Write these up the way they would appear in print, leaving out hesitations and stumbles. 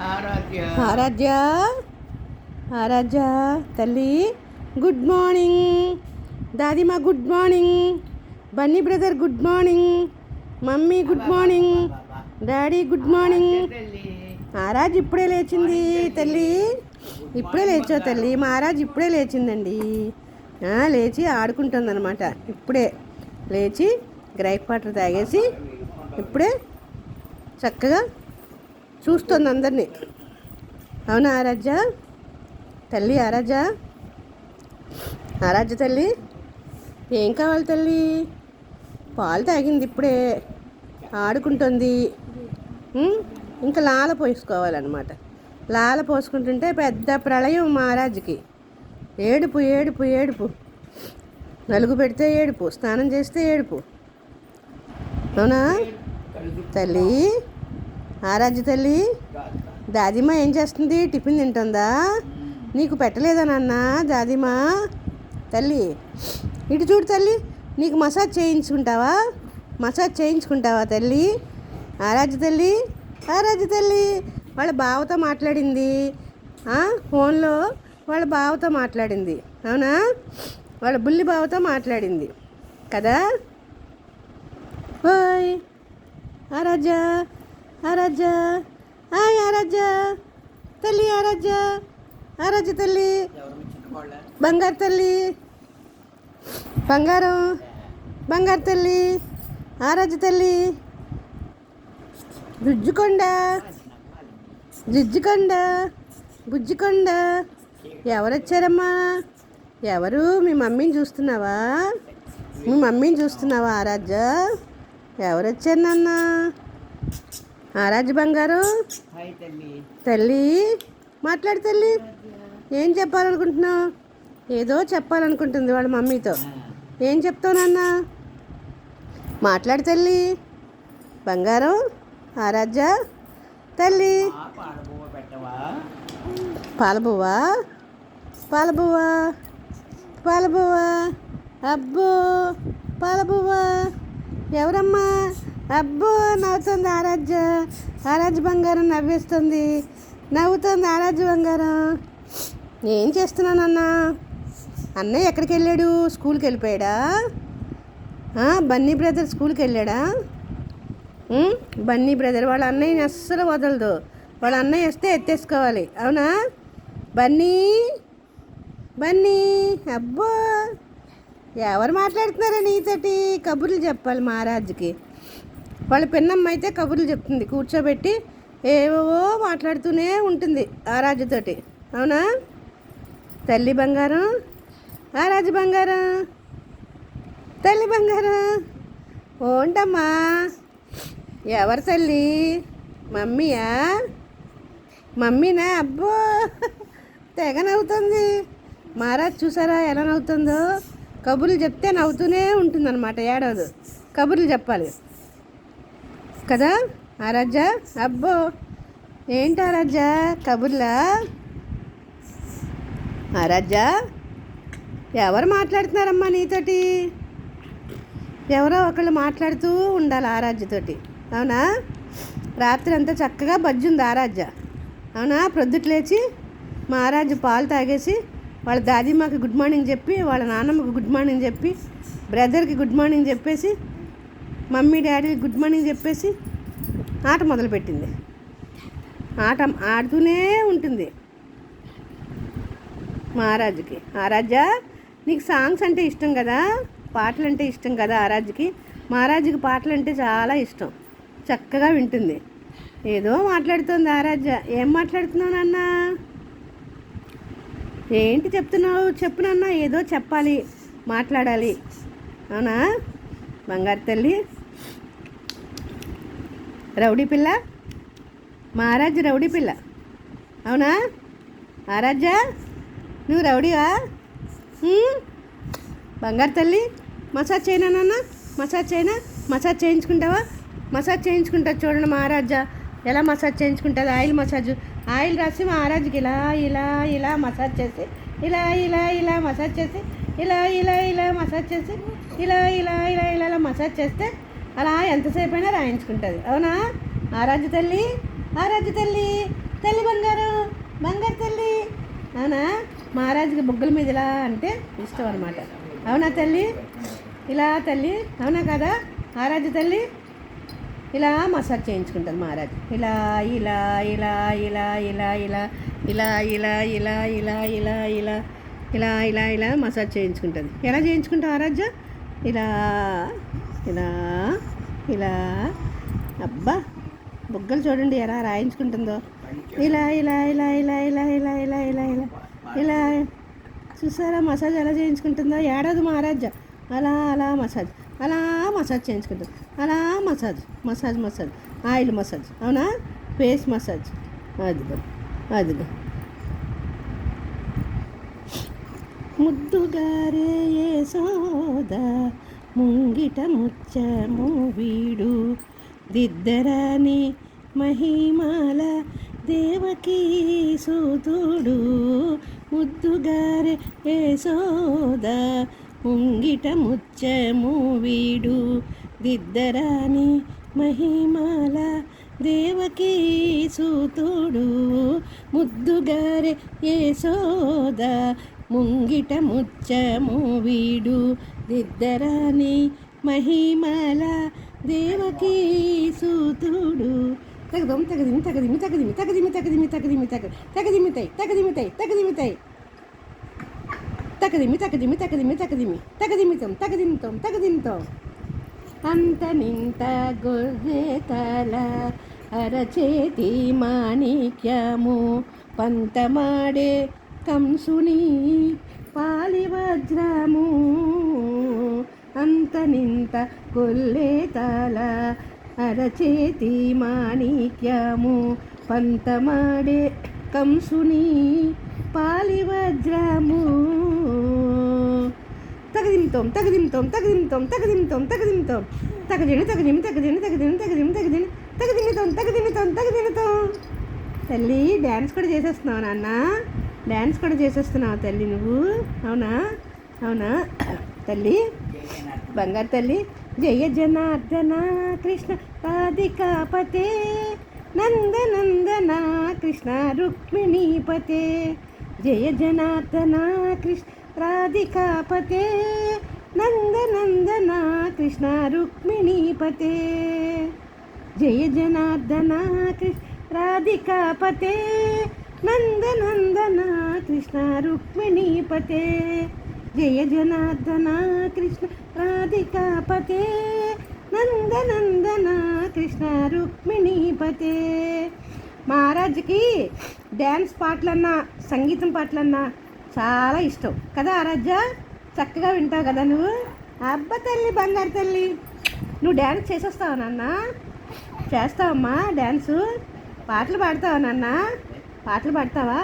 ఆరాధ్య ఆరాధ్య ఆరాధ్య తల్లి good morning. దాదిమా good morning. Bunny brother good morning. Mummy good morning. Daddy good morning. ఆరాజ్ ఇప్పుడే లేచింది తల్లి. ఇప్పుడే లేచావు తల్లి. మా ఆరాజ్ ఇప్పుడే లేచిందండి. లేచి ఆడుకుంటుందన్నమాట. ఇప్పుడే లేచి గ్రైప్ వాటర్ తాగేసి ఇప్పుడే చక్కగా చూస్తుంది అందరినీ. అవునా ఆరాధ్య తల్లి? ఆరాధ్య తల్లి ఏం కావాలి తల్లి? పాలు తాగింది ఇప్పుడే, ఆడుకుంటుంది. ఇంకా లాల పోసుకోవాలన్నమాట. లాల పోసుకుంటుంటే పెద్ద ప్రళయం మహారాజుకి. ఏడుపు ఏడుపు ఏడుపు. నలుగు పెడితే ఏడుపు, స్నానం చేస్తే ఏడుపు. అవునా తల్లి? ఆరాధ్య తల్లి దాదిమా ఏం చేస్తుంది? టిఫిన్ తింటుందా? నీకు పెట్టలేదా నాన్న దాదిమా? తల్లి ఇటు చూడు తల్లి. నీకు మసాజ్ చేయించుకుంటావా తల్లి? ఆరాధ్య తల్లి వాళ్ళ బావతో మాట్లాడింది. ఫోన్లో వాళ్ళ బావతో మాట్లాడింది. అవునా? వాళ్ళ బుల్లి బావతో మాట్లాడింది కదా. ఓయ్ ఆరాధ్య తల్లి. ఆరాధ్య తల్లి బంగారు తల్లి. బంగారు తల్లి. ఆరాధ్య తల్లి బుజ్జికొండ. ఎవరు వచ్చారమ్మా? ఎవరు? మీ మమ్మీని చూస్తున్నావా ఆరాధ్య? ఎవరు వచ్చారు నాన్న? ఆరాధ్య బంగారు తల్లి మాట్లాడు తల్లి. ఏం చెప్పాలనుకుంటున్నావు? ఏదో చెప్పాలనుకుంటుంది వాళ్ళ మమ్మీతో. ఏం చెప్తావు నాన్న? మాట్లాడు తల్లి. బంగారం ఆరాధ్య తల్లి. పాలబువ్వా అబ్బో పాలబువ్వా. ఎవరమ్మా? అబ్బో నవ్వుతుంది ఆరాధ్య బంగారం. నవ్వుతుంది ఆరాధ్య బంగారం. ఏం చేస్తున్నానన్నా? అన్నయ్య ఎక్కడికి వెళ్ళాడు? స్కూల్కి వెళ్ళిపోయాడా? బన్నీ బ్రదర్ స్కూల్కి వెళ్ళాడా? బన్నీ బ్రదర్ వాళ్ళ అన్నయ్యని అస్సలు వదలదు. వాళ్ళ అన్నయ్య వస్తే ఎత్తేసుకోవాలి. అవునా? బన్నీ అబ్బో ఎవరు మాట్లాడుతున్నారా నీతోటి? కబుర్లు చెప్పాలి మహారాజుకి. వాళ్ళ పిన్నమ్మ అయితే కబుర్లు చెప్తుంది. కూర్చోబెట్టి ఏవో మాట్లాడుతూనే ఉంటుంది ఆరాధ్యతోటి. అవునా తల్లి బంగారం? ఆరాధ్య బంగారం తల్లి బంగారం. ఓంటమ్మా ఎవరు తల్లి? మమ్మీనా? అబ్బో తెగ నవ్వుతుంది. మహారాజ్ చూసారా ఎలా నవ్వుతుందో? కబుర్లు చెప్తే నవ్వుతూనే ఉంటుందన్నమాట. ఏడవదు. కబుర్లు చెప్పాలి కదా ఆరాధ్య? అబ్బో ఏంటి ఆరాధ్య కబుర్లా? ఆరాధ్య ఎవరు మాట్లాడుతున్నారమ్మా నీతోటి? ఎవరో ఒకళ్ళు మాట్లాడుతూ ఉండాలి ఆరాధ్యతోటి. అవునా? రాత్రి అంతా చక్కగా బజ్జుంది ఆరాధ్య. అవునా? ప్రొద్దుట లేచి మా ఆరాధ్య పాలు తాగేసి వాళ్ళ దాదిమ్మకి గుడ్ మార్నింగ్ చెప్పి, వాళ్ళ నాన్నమ్మకి గుడ్ మార్నింగ్ చెప్పి, బ్రదర్కి గుడ్ మార్నింగ్ చెప్పేసి, మమ్మీ డాడీకి గుడ్ మార్నింగ్ చెప్పేసి ఆట మొదలుపెట్టింది. ఆట ఆడుతూనే ఉంటుంది మహారాజుకి. ఆరాధ్య నీకు సాంగ్స్ అంటే ఇష్టం కదా, పాటలు అంటే ఇష్టం కదా ఆరాధ్యకి. మహారాజుకి పాటలు అంటే చాలా ఇష్టం. చక్కగా వింటుంది. ఏదో మాట్లాడుతుంది ఆరాధ్య. ఏం మాట్లాడుతున్నావు నాన్న? ఏంటి చెప్తున్నావు? చెప్పు నాన్న. ఏదో చెప్పాలి, మాట్లాడాలి. అవునా బంగారు తల్లి? రౌడీ పిల్ల మహారాజు. రౌడీ పిల్ల. అవునా ఆరాధ్య? నువ్వు రౌడీవా? బంగారు తల్లి మసాజ్ చేయనా నాన్న? మసాజ్ చేయించుకుంటావా? మసాజ్ చేయించుకుంటా చూడండి మహారాజా ఎలా మసాజ్ చేయించుకుంటుంది. ఆయిల్ రాసి మహారాజుకి ఇలా మసాజ్ చేసి, ఇలా మసాజ్ చేసి, ఇలా మసాజ్ చేసి, ఇలా మసాజ్ చేస్తే అలా ఎంతసేపు అయినా రాయించుకుంటుంది. అవునా ఆరాధ్య తల్లి? తల్లి బంగారు, బంగారు తల్లి. అవునా? మహారాజుకి బుగ్గల మీద ఇలా అంటే ఇష్టం అనమాట. అవునా తల్లి? ఇలా తల్లి, అవునా కదా? మహారాజు తల్లి ఇలా మసాజ్ చేయించుకుంటుంది మహారాజు. ఇలా ఇలా ఇలా ఇలా ఇలా ఇలా ఇలా ఇలా ఇలా ఇలా ఇలా ఇలా ఇలా ఇలా ఇలా మసాజ్ చేయించుకుంటుంది. ఎలా చేయించుకుంటావు ఆరాధ్య? ఇలా ఇలా ఇలా. అబ్బా, బుగ్గలు చూడండి ఎలా రాయించుకుంటుందో. ఇలా ఇలా ఇలా ఇలా ఇలా ఇలా ఇలా ఇలా ఇలా ఇలా. చూసారా మసాజ్ ఎలా చేయించుకుంటుందో? ఏడాది మహారాజా అలా అలా మసాజ్, అలా మసాజ్ చేయించుకుంటుంది. అలా massage massage massage, oil massage. అవునా? Face massage. అదిగో అదిగో. ముద్దుగారే యశోద ముంగిట ముచ్చము వీడు, దిద్దరాని మహిమాల దేవకీ సూతుడు. ముద్దుగారే యశోద ముంగిట ముచ్చము వీడు, దిద్దరాని మహిమాల దేవకీ సూతుడు. ముద్దుగారే యశోద ముంగిట ముచ్చము వీడు, దిద్దరాని మహిమల దేవకీ సూతుడు. తగదం తగదిమి తగదిమి తగదిమి తగదిమి తగదిమి తగదిమి తగ తగదిమితాయి తగదిమితాయి తగదిమితాయి తగదిమి తగదిమి తగదిమి తగదిమి తగదిమితం తగదిమితం తగదిమితం. అంత నింత గొర్రె తల అరచేతి మాణిక్యము, పంతమాడే కంసుని పాలి వజ్రము. అంత నింత గొల్లె తల అరచేతి మాణిక్యము, పంతమాడే కంసుని పాలి వజ్రము. తగదిమితం తగదిమితం తగదిమితం తగదిమితం తగదిమితం తగదిని తగదిమి తగదిని తగదిని తగదిమి తగదిని తగదిమితం తగదిమితం తగదిమితం. తల్లి డ్యాన్స్ కూడా చేసేస్తున్నావు నాన్న, డ్యాన్స్ కూడా చేసేస్తున్నావు తల్లి నువ్వు. అవునా? అవునా తల్లి? బంగారు తల్లి. జయ జనార్దన కృష్ణ రాధికాపతే, నందనందన కృష్ణ రుక్మిణీపతే. జయ జనార్దన కృష్ణ రాధికాపతే, నందనందన కృష్ణ రుక్మిణీపతే. జయ జనార్దన కృష్ణ రాధికాపతే, నందనందన కృష్ణ రుక్మిణీపతే. జయ జనార్దన కృష్ణ రాధికాపతే, నందనందన కృష్ణ రుక్మిణీపతే. మహారాజుకి డ్యాన్స్ పాటలన్నా సంగీతం పాటలన్నా చాలా ఇష్టం కదా ఆరాధ్య? చక్కగా వింటావు కదా నువ్వు? అబ్బ తల్లి, బంగారు తల్లి. నువ్వు డ్యాన్స్ చేసేస్తావా నాన్న? చేస్తావమ్మా డ్యాన్సు? పాటలు పాడతావా నాన్న? పాటలు పాడతావా?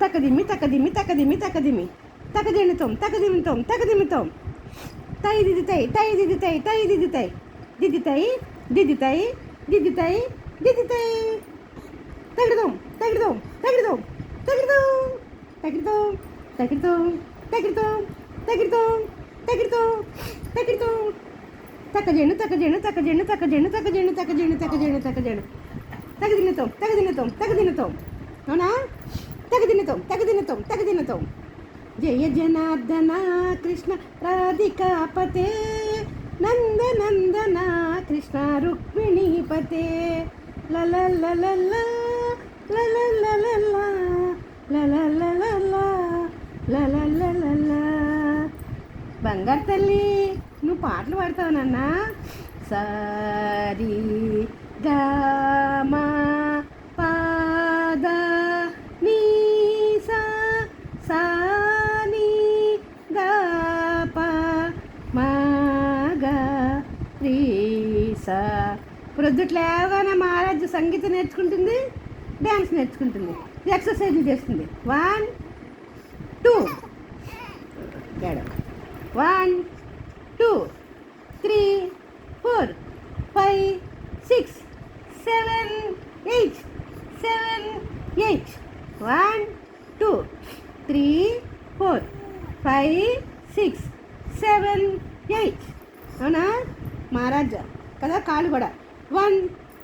తకదిమి తకదిమి తకదిమి తకదిమి తకదిమితం తకదిమితం తకదిమితం. తై దిదితై తై దిదితై తై దిదితై దిదితై దిదితై దిదితై దిదితై. తగిడదాం తగిడదాం తగిడదాం తగిడదాం తగిడదాం తగిడదాం తగిడదాం తగిడదాం తగిడదాం తగిడదాం. తకజేను తకజేను తకజేను తకజేను తకజేను తకజేను తకజేను తకజేను తగదినతం తగదినతం తగదినతం. అవునా? తగదినతం తగదినతం తగదినతం. జయ జనార్దన కృష్ణ రాధికాపతే, నందనందన కృష్ణ రుక్మిణీపతే. లలలలలా లలలలలా లలలలలా లలలలలా. బంగారు తల్లి, నువ్వు పాటలు పాడతావు నాన్న? సారీ గామా పాద నీసా సాని గాపా మాగా రీసా. ప్రొద్దుట్లు లేవగానే మహారాజు సంగీతం నేర్చుకుంటుంది, డ్యాన్స్ నేర్చుకుంటుంది, ఎక్సర్సైజ్లు చేస్తుంది. 1 2 1 2 3 4 5 6 7 8 7 8. 1 2 3 4 5 6 7 8. అవునా? మహారాజా కదా? కాళ్ళు కూడా 1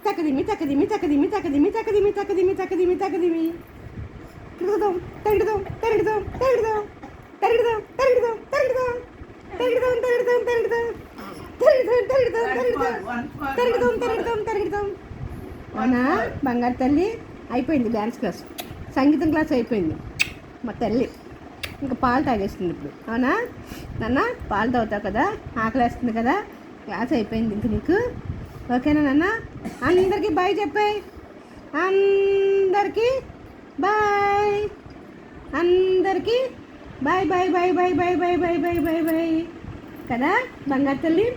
తక్కదిమి తక్కదిమి తక్కదిమి తక్కదిమి తక్కదిమి తక్కదిమి తక్కదిమి తక్కదిమి తిరుగుదాం తరుగుదాం తరుగుదాం తరుగుదాం తరుగుదాం తరుగుదాం తరుగుదాం తరుగుదాం తరుగుదాం తరుగుదాం తరుగుదాం తరుగుదాం తరుగుదాం తరుగుదాం తరుగుదాం తరుగుదాం. అవునా బంగారు తల్లి? అయిపోయింది డ్యాన్స్ క్లాస్, సంగీతం క్లాస్ అయిపోయింది. మా తల్లి ఇంకా పాలు తాగేస్తుంది ఇప్పుడు. అవునా నాన్న? పాలు తాగుతావు కదా, ఆకలి వేస్తుంది కదా, క్లాస్ అయిపోయింది ఇంక నీకు. ఓకేనా నాన్న? అందరికీ బాయ్ చెప్పాయి. అందరికీ బాయ్, అందరికీ bye bye bye bye bye bye bye bye bye bye కదా బంగారు తల్లి.